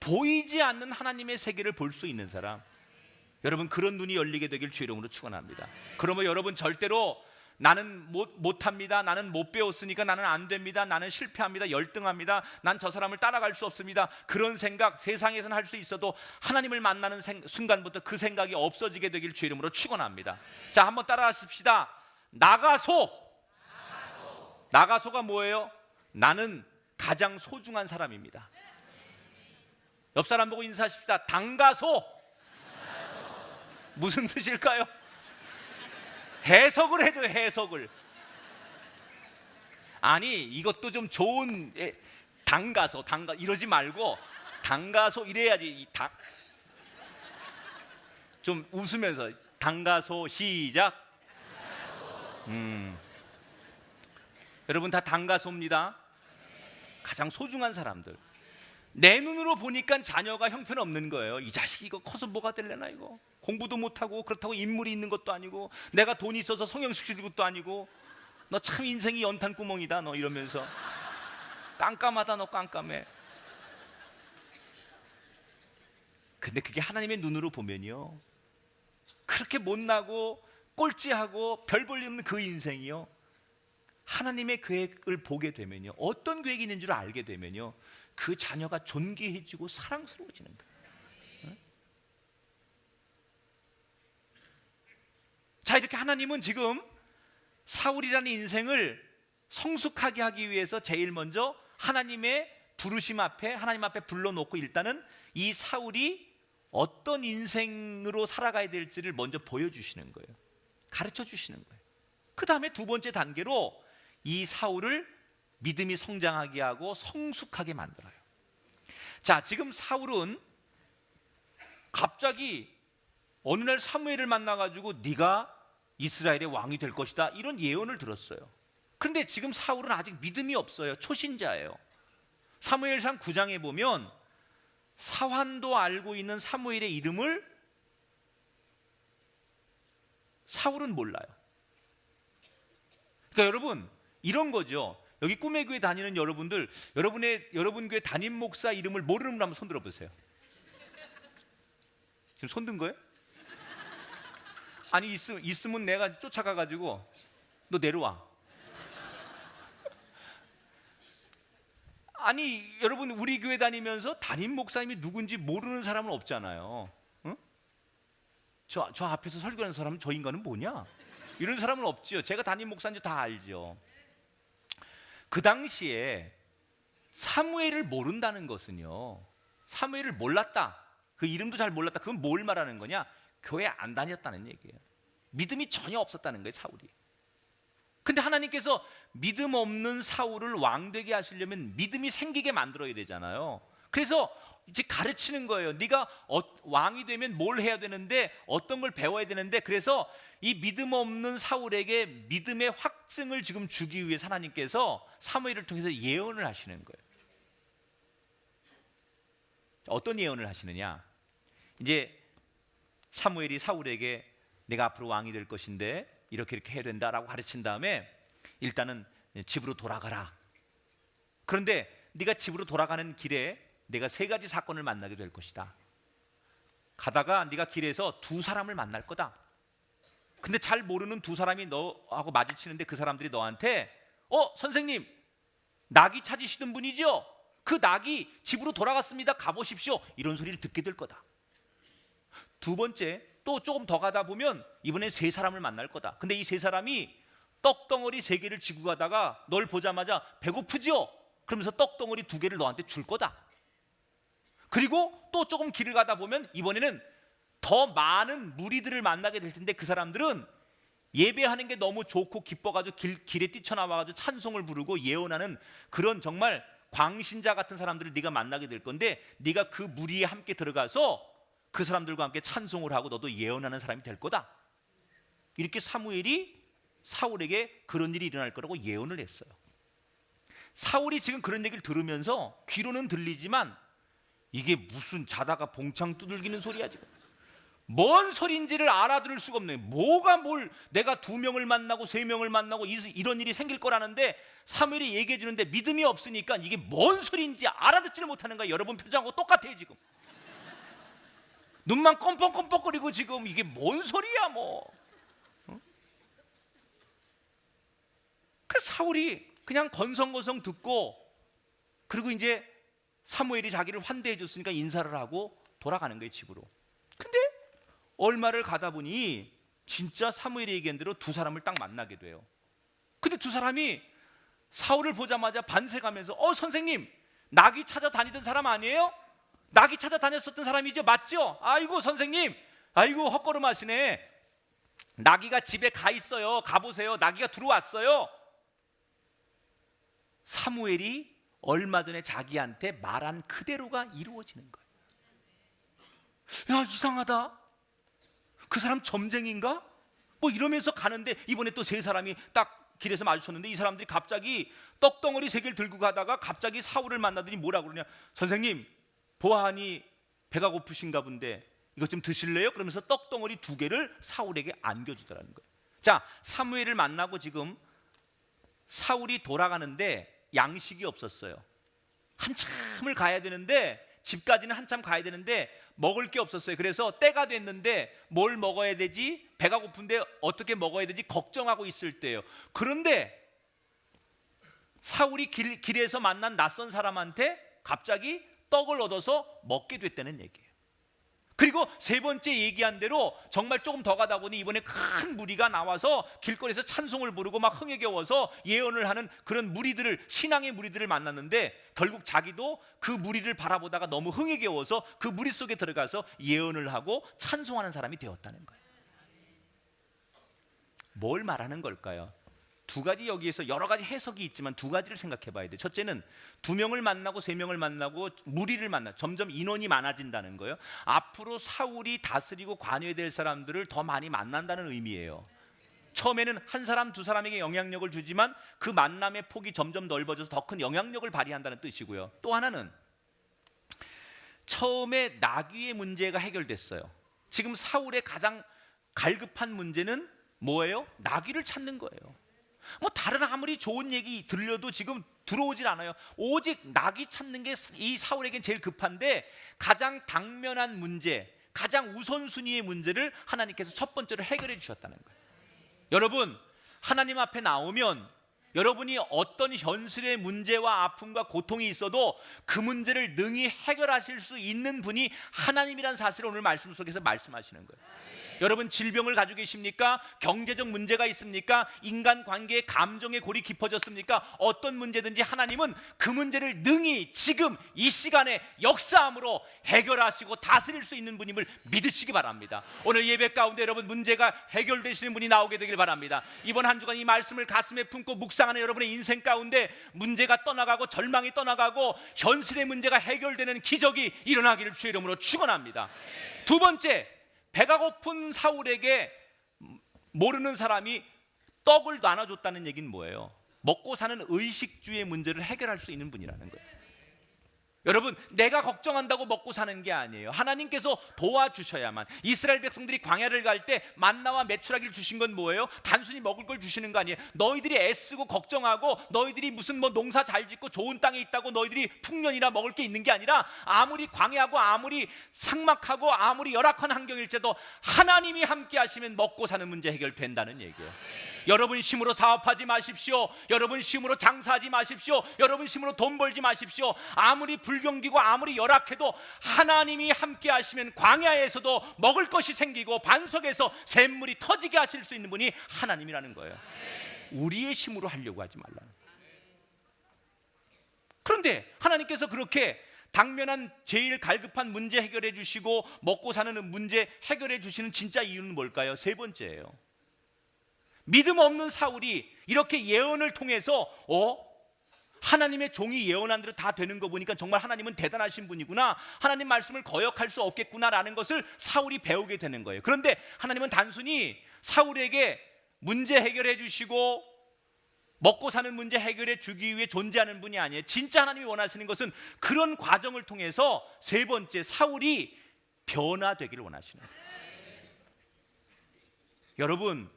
보이지 않는 하나님의 세계를 볼 수 있는 사람, 여러분 그런 눈이 열리게 되길 주의 이름으로 축원합니다. 그러면 여러분 절대로 나는 못합니다, 나는 못 배웠으니까 나는 안 됩니다, 나는 실패합니다, 열등합니다, 난 저 사람을 따라갈 수 없습니다, 그런 생각 세상에서는 할 수 있어도 하나님을 만나는 순간부터 그 생각이 없어지게 되길 주의 이름으로 축원합니다. 자, 한번 따라하십시다. 나가소가 뭐예요? 나는 가장 소중한 사람입니다. 옆 사람 보고 인사하십시다. 당가소. 무슨 뜻일까요? 해석을 해줘요. 해석을. 아니 이것도 좀 좋은, 당가소 이러지 말고 당가소 이래야지. 좀 웃으면서 당가소 시작. 여러분 다 당가소입니다. 가장 소중한 사람들. 내 눈으로 보니까 자녀가 형편없는 거예요. 이 자식이 이거 커서 뭐가 될래나, 이거 공부도 못하고 그렇다고 인물이 있는 것도 아니고 내가 돈이 있어서 성형시키는 것도 아니고 너 참 인생이 연탄구멍이다 너, 이러면서 깜깜하다 너, 깜깜해. 근데 그게 하나님의 눈으로 보면요 그렇게 못나고 꼴찌하고 별 볼 일 없는 그 인생이요 하나님의 계획을 보게 되면요, 어떤 계획이 있는 줄 알게 되면요 그 자녀가 존귀해지고 사랑스러워지는 거예요. 자, 이렇게 하나님은 지금 사울이라는 인생을 성숙하게 하기 위해서 제일 먼저 하나님의 부르심 앞에, 하나님 앞에 불러놓고 일단은 이 사울이 어떤 인생으로 살아가야 될지를 먼저 보여주시는 거예요. 가르쳐 주시는 거예요. 그 다음에 두 번째 단계로 이 사울을 믿음이 성장하게 하고 성숙하게 만들어요. 자, 지금 사울은 갑자기 어느 날 사무엘을 만나가지고 네가 이스라엘의 왕이 될 것이다 이런 예언을 들었어요. 그런데 지금 사울은 아직 믿음이 없어요. 초신자예요. 사무엘상 9장에 보면 사환도 알고 있는 사무엘의 이름을 사울은 몰라요. 그러니까 여러분 이런 거죠. 여기 꿈의 교회 다니는 여러분들, 여러분 교회 담임 목사 이름을 모르는 분 한번 손 들어보세요. 지금 손 든 거예요? 아니 있으면 내가 쫓아가가지고 너 내려와. 아니 여러분 우리 교회 다니면서 담임 목사님이 누군지 모르는 사람은 없잖아요. 응? 저 앞에서 설교하는 사람은 저 인간은 뭐냐? 이런 사람은 없지요. 제가 담임 목사인지 다 알죠. 그 당시에 사무엘을 모른다는 것은요, 사무엘을 몰랐다, 그 이름도 잘 몰랐다, 그건 뭘 말하는 거냐? 교회 안 다녔다는 얘기예요. 믿음이 전혀 없었다는 거예요, 사울이. 근데 하나님께서 믿음 없는 사울을 왕되게 하시려면 믿음이 생기게 만들어야 되잖아요. 그래서 이제 가르치는 거예요. 네가 왕이 되면 뭘 해야 되는데, 어떤 걸 배워야 되는데, 그래서 이 믿음 없는 사울에게 믿음의 확증을 지금 주기 위해 하나님께서 사무엘을 통해서 예언을 하시는 거예요. 어떤 예언을 하시느냐? 이제 사무엘이 사울에게 내가 앞으로 왕이 될 것인데 이렇게 해야 된다라고 가르친 다음에 일단은 집으로 돌아가라. 그런데 네가 집으로 돌아가는 길에 내가 세 가지 사건을 만나게 될 것이다. 가다가 네가 길에서 두 사람을 만날 거다. 근데 잘 모르는 두 사람이 너하고 마주치는데 그 사람들이 너한테 선생님 낙이 찾으시던 분이죠. 그 낙이 집으로 돌아갔습니다. 가보십시오. 이런 소리를 듣게 될 거다. 두 번째, 또 조금 더 가다 보면 이번에 세 사람을 만날 거다. 근데 이 세 사람이 떡덩어리 3개를 쥐고 가다가 널 보자마자 배고프죠? 그러면서 떡덩어리 2개를 너한테 줄 거다. 그리고 또 조금 길을 가다 보면 이번에는 더 많은 무리들을 만나게 될 텐데 그 사람들은 예배하는 게 너무 좋고 기뻐가지고 길에 뛰쳐나와가지고 찬송을 부르고 예언하는 그런 정말 광신자 같은 사람들을 네가 만나게 될 건데 네가 그 무리에 함께 들어가서 그 사람들과 함께 찬송을 하고 너도 예언하는 사람이 될 거다. 이렇게 사무엘이 사울에게 그런 일이 일어날 거라고 예언을 했어요. 사울이 지금 그런 얘기를 들으면서 귀로는 들리지만 이게 무슨 자다가 봉창 두들기는 소리야 지금. 뭔 소리인지를 알아들을 수가 없네. 뭐가 뭘 내가 2명을 만나고 3명을 만나고 이런 일이 생길 거라는데 사무엘이 얘기해 주는데 믿음이 없으니까 이게 뭔 소리인지 알아듣지를 못하는 거야. 여러분 표정하고 똑같아요 지금. 눈만 껌뻑껌뻑거리고 지금 이게 뭔 소리야 뭐. 그래서 사울이 그냥 건성건성 듣고 그리고 이제 사무엘이 자기를 환대해 줬으니까 인사를 하고 돌아가는 거예요 집으로. 근데 얼마를 가다 보니 진짜 사무엘이 얘기한 대로 2 사람을 딱 만나게 돼요. 근데 2 사람이 사울을 보자마자 반색하면서 선생님 낙이 찾아다니던 사람 아니에요? 낙이 찾아다녔었던 사람이죠? 맞죠? 아이고 선생님 아이고 헛걸음하시네. 나귀가 집에 가 있어요. 가보세요. 나귀가 들어왔어요. 사무엘이 얼마 전에 자기한테 말한 그대로가 이루어지는 거예요. 야 이상하다. 그 사람 점쟁인가? 뭐 이러면서 가는데 이번에 또 3 사람이 딱 길에서 마주쳤는데 이 사람들이 갑자기 떡덩어리 3개를 들고 가다가 갑자기 사울을 만나더니 뭐라 그러냐. 선생님 보아하니 배가 고프신가 본데 이것 좀 드실래요? 그러면서 떡덩어리 2개를 사울에게 안겨주더라는 거예요. 자, 사무엘을 만나고 지금 사울이 돌아가는데 양식이 없었어요. 한참을 가야 되는데 집까지는 한참 가야 되는데 먹을 게 없었어요. 그래서 때가 됐는데 뭘 먹어야 되지? 배가 고픈데 어떻게 먹어야 되지? 걱정하고 있을 때예요. 그런데 사울이 길에서 만난 낯선 사람한테 갑자기 떡을 얻어서 먹게 됐다는 얘기예요. 그리고 3 번째 얘기한 대로 정말 조금 더 가다 보니 이번에 큰 무리가 나와서 길거리에서 찬송을 부르고 막 흥에 겨워서 예언을 하는 그런 무리들을, 신앙의 무리들을 만났는데 결국 자기도 그 무리를 바라보다가 너무 흥에 겨워서 그 무리 속에 들어가서 예언을 하고 찬송하는 사람이 되었다는 거예요. 뭘 말하는 걸까요? 2 가지 여기에서 여러 가지 해석이 있지만 2 가지를 생각해 봐야 돼요. 첫째는 2명을 만나고 3명을 만나고 무리를 만나 점점 인원이 많아진다는 거예요. 앞으로 사울이 다스리고 관여될 사람들을 더 많이 만난다는 의미예요. 처음에는 1 사람 2 사람에게 영향력을 주지만 그 만남의 폭이 점점 넓어져서 더 큰 영향력을 발휘한다는 뜻이고요. 또 하나는 처음에 나귀의 문제가 해결됐어요. 지금 사울의 가장 갈급한 문제는 뭐예요? 나귀를 찾는 거예요. 뭐 다른 아무리 좋은 얘기 들려도 지금 들어오질 않아요. 오직 낙이 찾는 게 이 사울에겐 제일 급한데 가장 당면한 문제, 가장 우선순위의 문제를 하나님께서 첫 번째로 해결해 주셨다는 거예요. 여러분, 하나님 앞에 나오면 여러분이 어떤 현실의 문제와 아픔과 고통이 있어도 그 문제를 능히 해결하실 수 있는 분이 하나님이라는 사실을 오늘 말씀 속에서 말씀하시는 거예요. 여러분 질병을 가지고 계십니까? 경제적 문제가 있습니까? 인간관계의 감정의 골이 깊어졌습니까? 어떤 문제든지 하나님은 그 문제를 능히 지금 이 시간에 역사함으로 해결하시고 다스릴 수 있는 분임을 믿으시기 바랍니다. 오늘 예배 가운데 여러분 문제가 해결되시는 분이 나오게 되길 바랍니다. 이번 한 주간 이 말씀을 가슴에 품고 묵상하는 여러분의 인생 가운데 문제가 떠나가고 절망이 떠나가고 현실의 문제가 해결되는 기적이 일어나기를 주의 이름으로 축원합니다. 2 번째, 배가 고픈 사울에게 모르는 사람이 떡을 나눠줬다는 얘기는 뭐예요? 먹고 사는 의식주의 문제를 해결할 수 있는 분이라는 거예요. 여러분, 내가 걱정한다고 먹고 사는 게 아니에요. 하나님께서 도와주셔야만. 이스라엘 백성들이 광야를 갈 때 만나와 메추라기를 주신 건 뭐예요? 단순히 먹을 걸 주시는 거 아니에요. 너희들이 애쓰고 걱정하고 너희들이 무슨 뭐 농사 잘 짓고 좋은 땅에 있다고 너희들이 풍년이나 먹을 게 있는 게 아니라, 아무리 광야하고 아무리 삭막하고 아무리 열악한 환경일지라도 하나님이 함께 하시면 먹고 사는 문제 해결된다는 얘기예요. 여러분 힘으로 사업하지 마십시오. 여러분 힘으로 장사하지 마십시오. 여러분 힘으로 돈 벌지 마십시오. 아무리 불경기고 아무리 열악해도 하나님이 함께 하시면 광야에서도 먹을 것이 생기고 반석에서 샘물이 터지게 하실 수 있는 분이 하나님이라는 거예요. 우리의 힘으로 하려고 하지 말라는 거예요. 그런데 하나님께서 그렇게 당면한 제일 갈급한 문제 해결해 주시고 먹고 사는 문제 해결해 주시는 진짜 이유는 뭘까요? 세 번째예요. 믿음 없는 사울이 이렇게 예언을 통해서 하나님의 종이 예언한 대로 다 되는 거 보니까 정말 하나님은 대단하신 분이구나, 하나님 말씀을 거역할 수 없겠구나라는 것을 사울이 배우게 되는 거예요. 그런데 하나님은 단순히 사울에게 문제 해결해 주시고 먹고 사는 문제 해결해 주기 위해 존재하는 분이 아니에요. 진짜 하나님이 원하시는 것은 그런 과정을 통해서 세 번째, 사울이 변화되기를 원하시는 거예요. 여러분,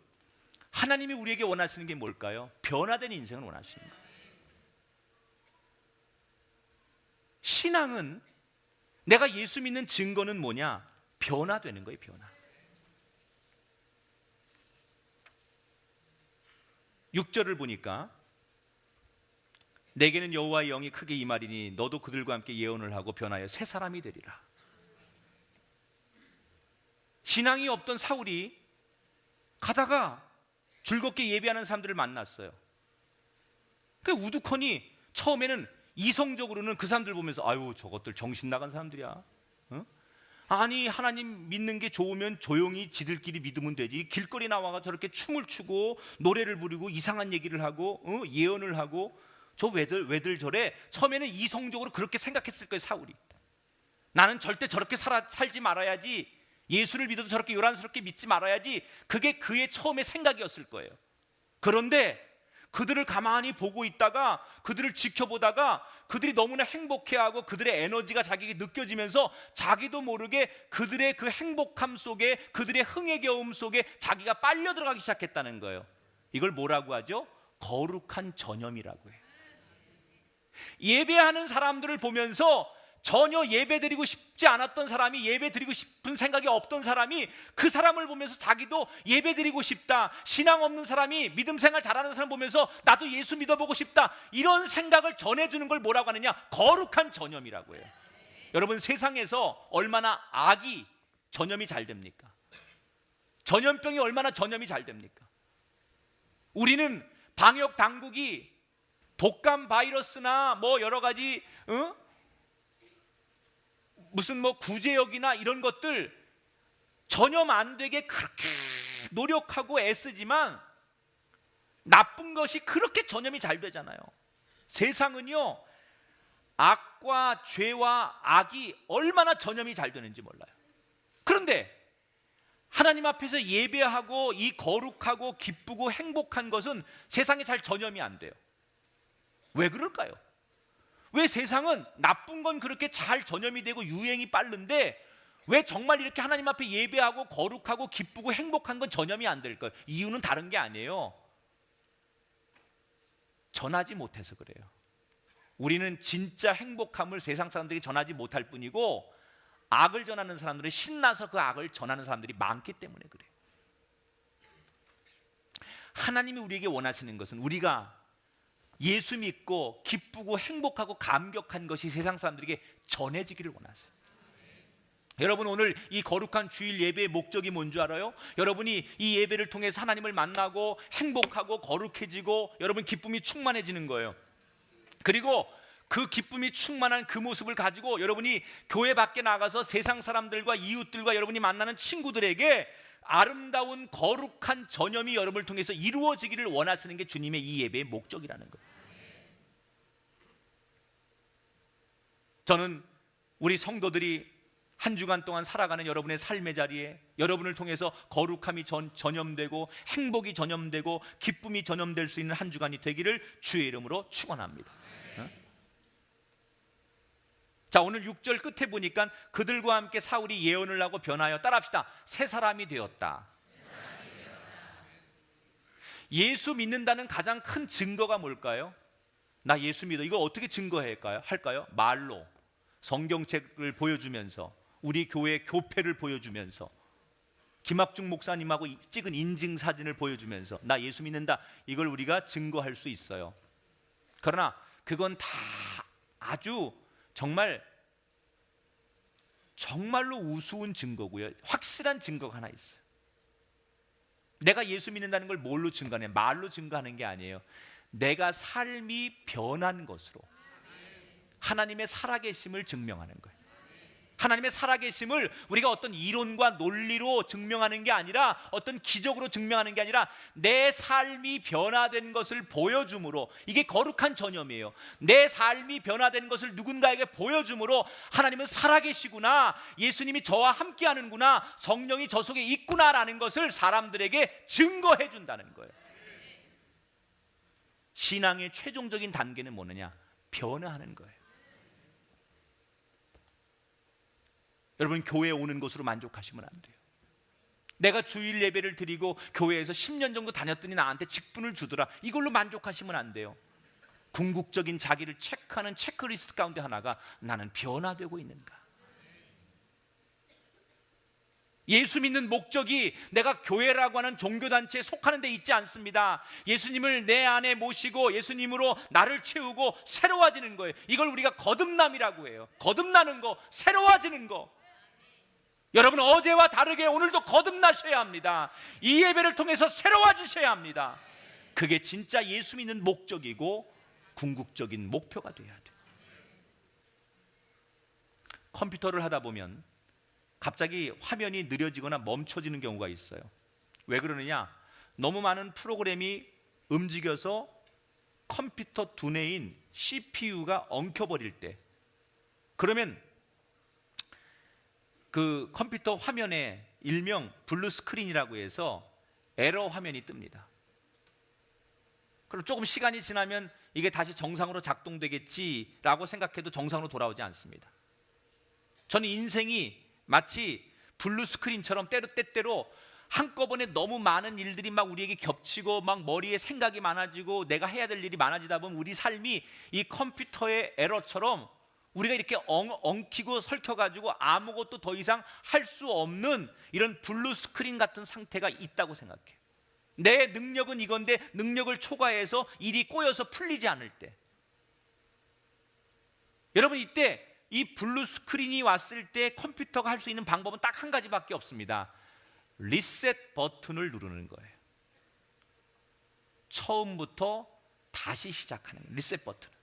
하나님이 우리에게 원하시는 게 뭘까요? 변화된 인생을 원하시는 거예요. 신앙은, 내가 예수 믿는 증거는 뭐냐? 변화되는 거예요. 변화. 6절을 보니까 내게는 여호와의 영이 크게 임하리니 너도 그들과 함께 예언을 하고 변하여 새 사람이 되리라. 신앙이 없던 사울이 가다가 즐겁게 예배하는 사람들을 만났어요. 그 우두커니 처음에는 이성적으로는 그 사람들 보면서 아유 저것들 정신 나간 사람들이야. 아니 하나님 믿는 게 좋으면 조용히 지들끼리 믿으면 되지. 길거리 나와가 저렇게 춤을 추고 노래를 부르고 이상한 얘기를 하고 예언을 하고 저 왜들 저래. 처음에는 이성적으로 그렇게 생각했을 거예요. 사울이. 나는 절대 저렇게 살지 말아야지. 예수를 믿어도 저렇게 요란스럽게 믿지 말아야지. 그게 그의 처음의 생각이었을 거예요. 그런데 그들을 가만히 보고 있다가 그들을 지켜보다가 그들이 너무나 행복해하고 그들의 에너지가 자기에게 느껴지면서 자기도 모르게 그들의 그 행복함 속에, 그들의 흥의 겨움 속에 자기가 빨려 들어가기 시작했다는 거예요. 이걸 뭐라고 하죠? 거룩한 전염이라고 해요. 예배하는 사람들을 보면서 전혀 예배드리고 싶지 않았던 사람이, 예배드리고 싶은 생각이 없던 사람이 그 사람을 보면서 자기도 예배드리고 싶다. 신앙 없는 사람이 믿음 생활 잘하는 사람 보면서 나도 예수 믿어보고 싶다. 이런 생각을 전해주는 걸 뭐라고 하느냐? 거룩한 전염이라고 해요. 여러분, 세상에서 얼마나 악이 전염이 잘 됩니까? 전염병이 얼마나 전염이 잘 됩니까? 우리는 방역 당국이 독감 바이러스나 뭐 여러 가지 무슨 뭐 구제역이나 이런 것들 전염 안 되게 그렇게 노력하고 애쓰지만 나쁜 것이 그렇게 전염이 잘 되잖아요. 세상은요, 악과 죄와 악이 얼마나 전염이 잘 되는지 몰라요. 그런데 하나님 앞에서 예배하고 이 거룩하고 기쁘고 행복한 것은 세상에 잘 전염이 안 돼요. 왜 그럴까요? 왜 세상은 나쁜 건 그렇게 잘 전염이 되고 유행이 빠른데 왜 정말 이렇게 하나님 앞에 예배하고 거룩하고 기쁘고 행복한 건 전염이 안 될까요? 이유는 다른 게 아니에요. 전하지 못해서 그래요. 우리는 진짜 행복함을 세상 사람들이 전하지 못할 뿐이고 악을 전하는 사람들은 신나서 그 악을 전하는 사람들이 많기 때문에 그래요. 하나님이 우리에게 원하시는 것은 우리가 예수 믿고 기쁘고 행복하고 감격한 것이 세상 사람들에게 전해지기를 원하세요. 여러분, 오늘 이 거룩한 주일 예배의 목적이 뭔 줄 알아요? 여러분이 이 예배를 통해서 하나님을 만나고 행복하고 거룩해지고 여러분 기쁨이 충만해지는 거예요. 그리고 그 기쁨이 충만한 그 모습을 가지고 여러분이 교회 밖에 나가서 세상 사람들과 이웃들과 여러분이 만나는 친구들에게 아름다운 거룩한 전염이 여러분을 통해서 이루어지기를 원하시는 게 주님의 이 예배의 목적이라는 거예요. 저는 우리 성도들이 한 주간 동안 살아가는 여러분의 삶의 자리에 여러분을 통해서 거룩함이 전염되고 행복이 전염되고 기쁨이 전염될 수 있는 한 주간이 되기를 주의 이름으로 축원합니다. 자, 오늘 6절 끝에 보니까 그들과 함께 사울이 예언을 하고 변하여, 따라합시다, 새 사람이 되었다. 예수 믿는다는 가장 큰 증거가 뭘까요? 나 예수 믿어. 이거 어떻게 할까요? 말로, 성경책을 보여주면서, 우리 교회 교패를 보여주면서, 김학중 목사님하고 찍은 인증사진을 보여주면서 나 예수 믿는다, 이걸 우리가 증거할 수 있어요. 그러나 그건 다 아주 정말로 우스운 증거고요, 확실한 증거가 하나 있어요. 내가 예수 믿는다는 걸 뭘로 증거하냐? 말로 증거하는 게 아니에요. 내가 삶이 변한 것으로 하나님의 살아계심을 증명하는 거예요. 하나님의 살아계심을 우리가 어떤 이론과 논리로 증명하는 게 아니라, 어떤 기적으로 증명하는 게 아니라, 내 삶이 변화된 것을 보여줌으로, 이게 거룩한 전염이에요. 내 삶이 변화된 것을 누군가에게 보여줌으로 하나님은 살아계시구나, 예수님이 저와 함께하는구나, 성령이 저 속에 있구나라는 것을 사람들에게 증거해 준다는 거예요. 신앙의 최종적인 단계는 뭐느냐? 변화하는 거예요. 여러분, 교회에 오는 것으로 만족하시면 안 돼요. 내가 주일 예배를 드리고 교회에서 10년 정도 다녔더니 나한테 직분을 주더라, 이걸로 만족하시면 안 돼요. 궁극적인 자기를 체크하는 체크리스트 가운데 하나가 나는 변화되고 있는가. 예수 믿는 목적이 내가 교회라고 하는 종교단체에 속하는 데 있지 않습니다. 예수님을 내 안에 모시고 예수님으로 나를 채우고 새로워지는 거예요. 이걸 우리가 거듭남이라고 해요. 거듭나는 거, 새로워지는 거. 여러분, 어제와 다르게 오늘도 거듭나셔야 합니다. 이 예배를 통해서 새로워지셔야 합니다. 그게 진짜 예수 믿는 목적이고 궁극적인 목표가 돼야 돼요. 컴퓨터를 하다 보면 갑자기 화면이 느려지거나 멈춰지는 경우가 있어요. 왜 그러느냐? 너무 많은 프로그램이 움직여서 컴퓨터 두뇌인 CPU가 엉켜버릴 때, 그러면 그 컴퓨터 화면에 일명 블루 스크린이라고 해서 에러 화면이 뜹니다. 그럼 조금 시간이 지나면 이게 다시 정상으로 작동되겠지라고 생각해도 정상으로 돌아오지 않습니다. 저는 인생이 마치 블루 스크린처럼 때때로 한꺼번에 너무 많은 일들이 막 우리에게 겹치고 막 머리에 생각이 많아지고 내가 해야 될 일이 많아지다 보면 우리 삶이 이 컴퓨터의 에러처럼 우리가 이렇게 엉키고 설켜가지고 아무것도 더 이상 할 수 없는 이런 블루 스크린 같은 상태가 있다고 생각해요. 내 능력은 이건데 능력을 초과해서 일이 꼬여서 풀리지 않을 때, 여러분, 이때 이 블루 스크린이 왔을 때 컴퓨터가 할 수 있는 방법은 딱 한 가지밖에 없습니다. 리셋 버튼을 누르는 거예요. 처음부터 다시 시작하는 거예요. 리셋 버튼.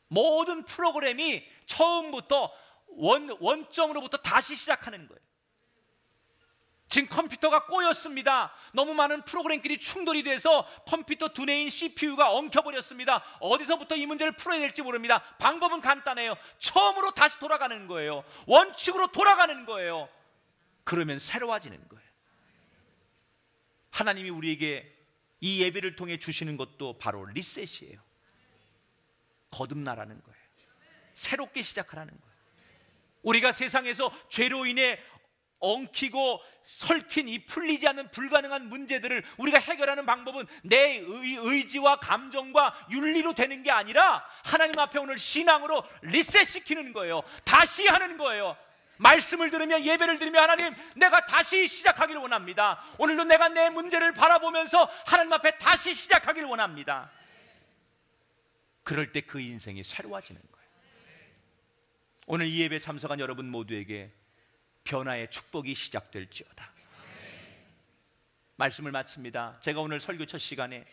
모든 프로그램이 처음부터 원점으로부터 다시 시작하는 거예요. 지금 컴퓨터가 꼬였습니다. 너무 많은 프로그램끼리 충돌이 돼서 컴퓨터 두뇌인 CPU가 엉켜버렸습니다. 어디서부터 이 문제를 풀어야 될지 모릅니다. 방법은 간단해요. 처음으로 다시 돌아가는 거예요. 원칙으로 돌아가는 거예요. 그러면 새로워지는 거예요. 하나님이 우리에게 이 예배를 통해 주시는 것도 바로 리셋이에요. 거듭나라는 거예요. 새롭게 시작하라는 거예요. 우리가 세상에서 죄로 인해 엉키고 설킨 이 풀리지 않는 불가능한 문제들을 우리가 해결하는 방법은 내 의지와 감정과 윤리로 되는 게 아니라 하나님 앞에 오늘 신앙으로 리셋시키는 거예요. 다시 하는 거예요. 말씀을 들으며 예배를 드리며 하나님, 내가 다시 시작하기를 원합니다. 오늘도 내가 내 문제를 바라보면서 하나님 앞에 다시 시작하기를 원합니다. 그럴 때 그 인생이 새로워지는 거예요. 오늘 이 예배 참석한 여러분 모두에게 변화의 축복이 시작될지어다. 말씀을 마칩니다. 제가 오늘 설교 첫 시간에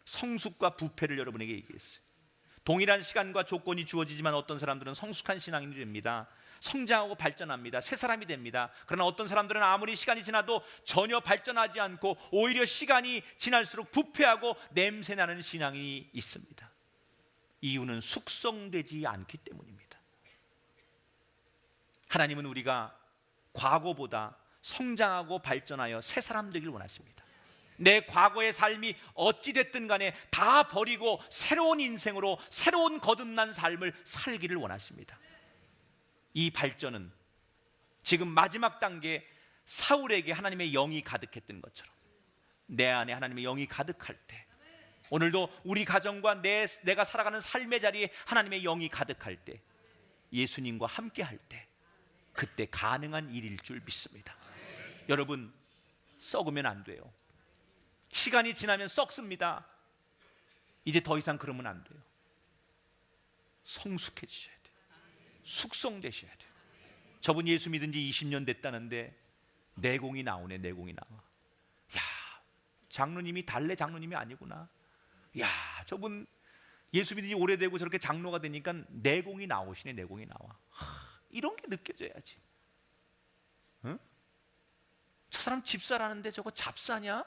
성숙과 부패를 여러분에게 얘기했어요. 동일한 시간과 조건이 주어지지만 어떤 사람들은 성숙한 신앙인이 됩니다. 성장하고 발전합니다. 새 사람이 됩니다. 그러나 어떤 사람들은 아무리 시간이 지나도 전혀 발전하지 않고 오히려 시간이 지날수록 부패하고 냄새나는 신앙이 있습니다. 이유는 숙성되지 않기 때문입니다. 하나님은 우리가 과거보다 성장하고 발전하여 새 사람 되길 원하십니다. 내 과거의 삶이 어찌됐든 간에 다 버리고 새로운 인생으로 새로운 거듭난 삶을 살기를 원하십니다. 이 발전은 지금 마지막 단계 사울에게 하나님의 영이 가득했던 것처럼 내 안에 하나님의 영이 가득할 때, 오늘도 우리 가정과 내가 살아가는 삶의 자리에 하나님의 영이 가득할 때, 예수님과 함께 할 때, 그때 가능한 일일 줄 믿습니다. 여러분, 썩으면 안 돼요. 시간이 지나면 썩습니다. 이제 더 이상 그러면 안 돼요. 성숙해지셔야 돼요. 숙성되셔야 돼요. 저분 예수 믿은 지 20년 됐다는데 내공이 나오네. 내공이 나와. 야, 장로님이 달래 장로님이 아니구나. 야, 저분 예수 믿은 지 오래되고 저렇게 장로가 되니까 내공이 나오시네. 내공이 나와. 이런 게 느껴져야지. 응? 저 사람 집사라는데 저거 잡사냐?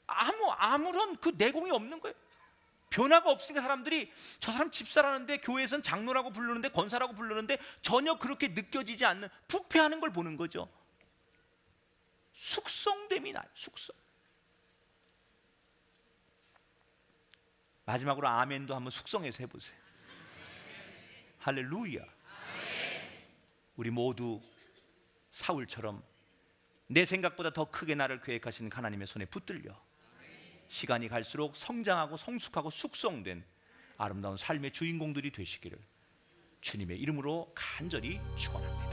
아무런 그 내공이 없는 거예요. 변화가 없으니까 사람들이 저 사람 집사라는데 교회에선 장로라고 부르는데 권사라고 부르는데 전혀 그렇게 느껴지지 않는, 부패하는 걸 보는 거죠. 숙성됨이 나요. 숙성. 마지막으로 아멘도 한번 숙성해서 해보세요. 할렐루야. 우리 모두 사울처럼 내 생각보다 더 크게 나를 계획하신 하나님의 손에 붙들려 시간이 갈수록 성장하고 성숙하고 숙성된 아름다운 삶의 주인공들이 되시기를 주님의 이름으로 간절히 축원합니다.